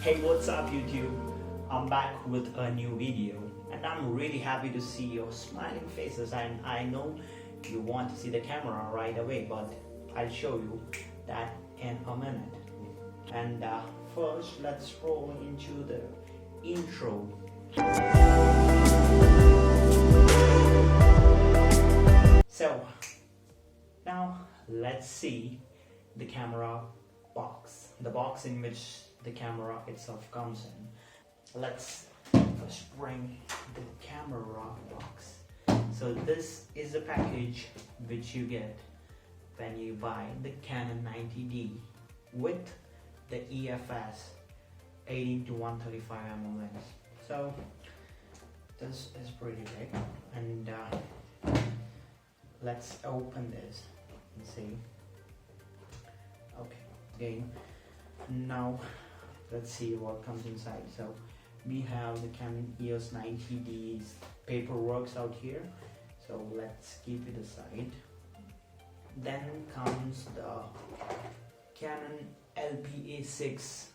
Hey, what's up YouTube? I'm back with a new video and I'm really happy to see your smiling faces, and I know you want to see the camera right away, but I'll show you that in a minute. And first let's roll into the intro. So now let's see the camera box, the box in which the camera itself comes in. Let's first bring the camera box. So this is a package which you get when you buy the Canon 90D with the EFS 18 to 135mm lens. So this is pretty big, and let's open this and see. Okay, again, now let's see what comes inside. So we have the Canon EOS 90D's paperwork out here, so let's keep it aside. Then comes the Canon LPA6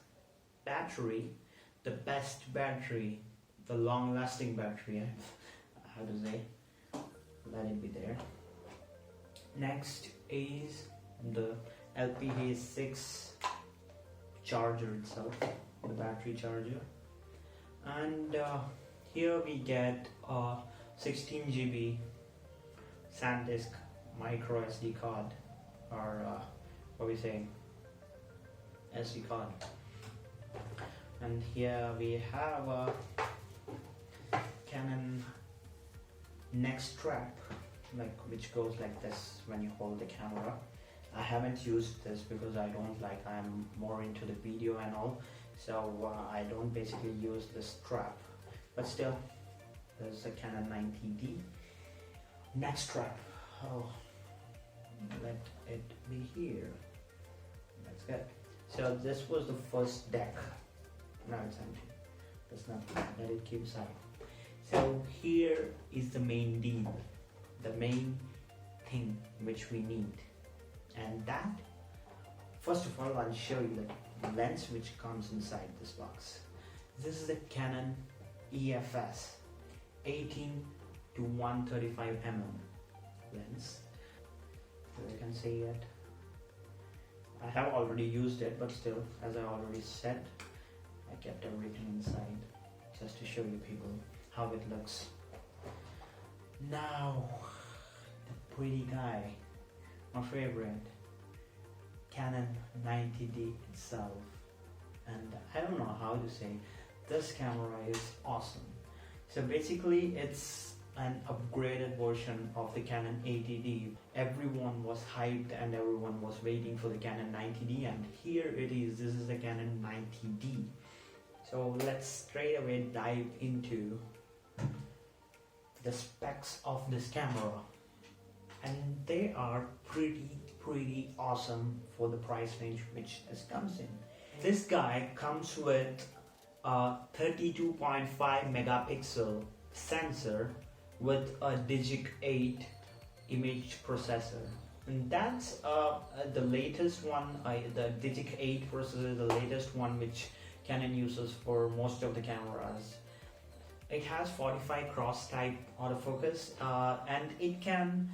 battery, the best battery, the long lasting battery, how to say, let it be there. Next is the LPA6 charger itself, the battery charger, and here we get a 16 GB SanDisk micro SD card, or what we say, SD card. And here we have a Canon neck strap, which goes like this when you hold the camera. I haven't used this because I don't like, I'm more into the video and all, so I don't basically use this strap, but still there's a Canon 90D neck strap. Oh, let it be here. That's good. So this was the first deck. Now it's empty. That's not, let it keep aside. So here is the main deal, the main thing which we need. And that, first of all, I'll show you the lens which comes inside this box. This is the Canon EFS 18 to 135mm lens. So you can see it. I have already used it, but still, as I already said, I kept everything inside just to show you people how it looks. Now, the pretty guy, my favorite, Canon 90D itself. And I don't know how to say, this camera is awesome. So basically it's an upgraded version of the Canon 80D. Everyone was hyped and everyone was waiting for the Canon 90D, and here it is. This is the Canon 90D. So let's straight away dive into the specs of this camera. And they are pretty awesome for the price range which this comes in. This guy comes with a 32.5 megapixel sensor with a Digic 8 image processor, and that's the latest one. The Digic 8 processor is the latest one which Canon uses for most of the cameras. It has 45 cross type autofocus, and it can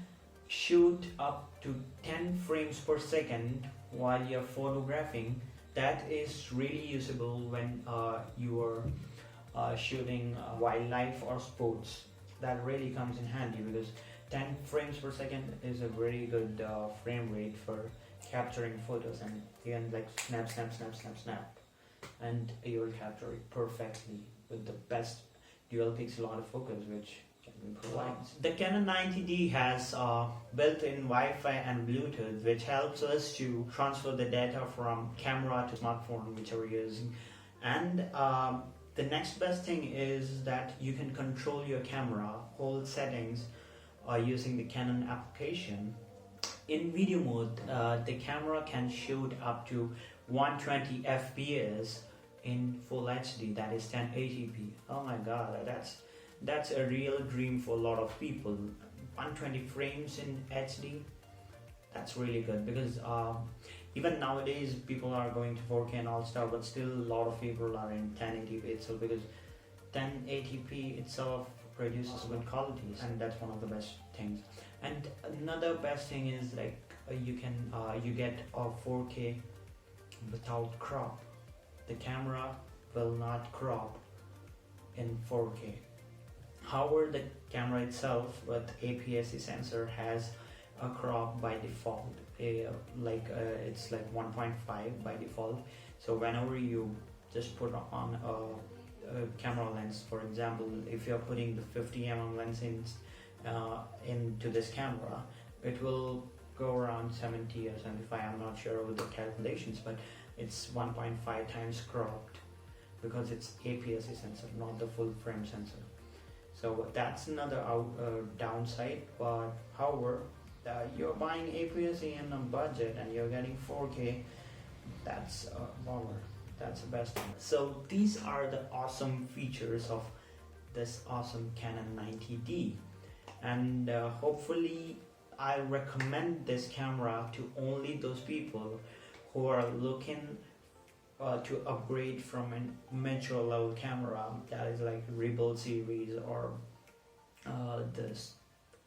shoot up to 10 frames per second while you're photographing. That is really usable when you are shooting wildlife or sports. That really comes in handy because 10 frames per second is a very good frame rate for capturing photos, and you can like snap, and you'll capture it perfectly with the best dual pixel autofocus which Canon provides. The Canon 90D has built-in Wi-Fi and Bluetooth, which helps us to transfer the data from camera to smartphone which we're using. And the next best thing is that you can control your camera whole settings using the Canon application. In video mode, the camera can shoot up to 120 FPS in full HD, that is 1080p. Oh my god, that's a real dream for a lot of people. 120 frames in HD, that's really good, because Even nowadays people are going to 4K and all stuff, but still a lot of people are in 1080p itself, because 1080p itself produces good qualities, and that's one of the best things. And another best thing is like you get a 4K without crop. The camera will not crop in 4K. However, the camera itself with APS-C sensor has a crop by default, it's like 1.5 by default. So whenever you just put on a camera lens, for example, if you're putting the 50mm lens into this camera, it will go around 70 or 75. I'm not sure with the calculations, but it's 1.5 times cropped because it's APS-C sensor, not the full frame sensor. So that's another downside. But however, you're buying APS-C in a budget and you're getting 4K. That's a bummer. That's the best thing. So these are the awesome features of this awesome Canon 90D, and hopefully I recommend this camera to only those people who are looking to upgrade from a mature level camera, that is like Rebel series or this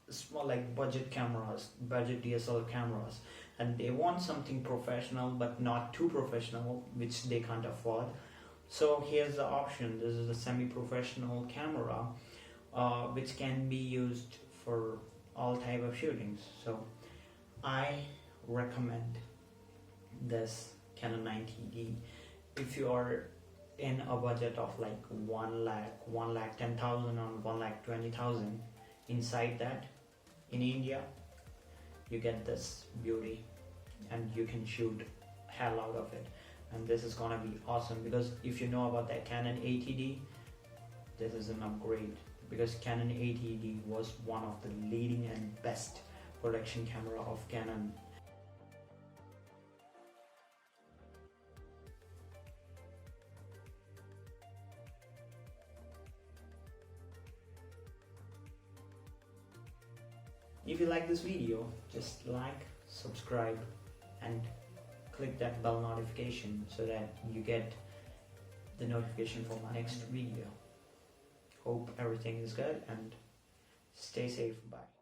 small like budget cameras, budget DSLR cameras, and they want something professional but not too professional, which they can't afford. So here's the option. This is a semi-professional camera which can be used for all type of shootings. So I recommend this Canon 90D if you are in a budget of like 1,10,000 or 1,20,000. Inside that, in India, you get this beauty and you can shoot hell out of it. And this is gonna be awesome, because if you know about that Canon 80D, this is an upgrade, because Canon 80D was one of the leading and best production camera of Canon. If you like this video, just like, subscribe and click that bell notification so that you get the notification for my next video. Hope everything is good and stay safe. Bye.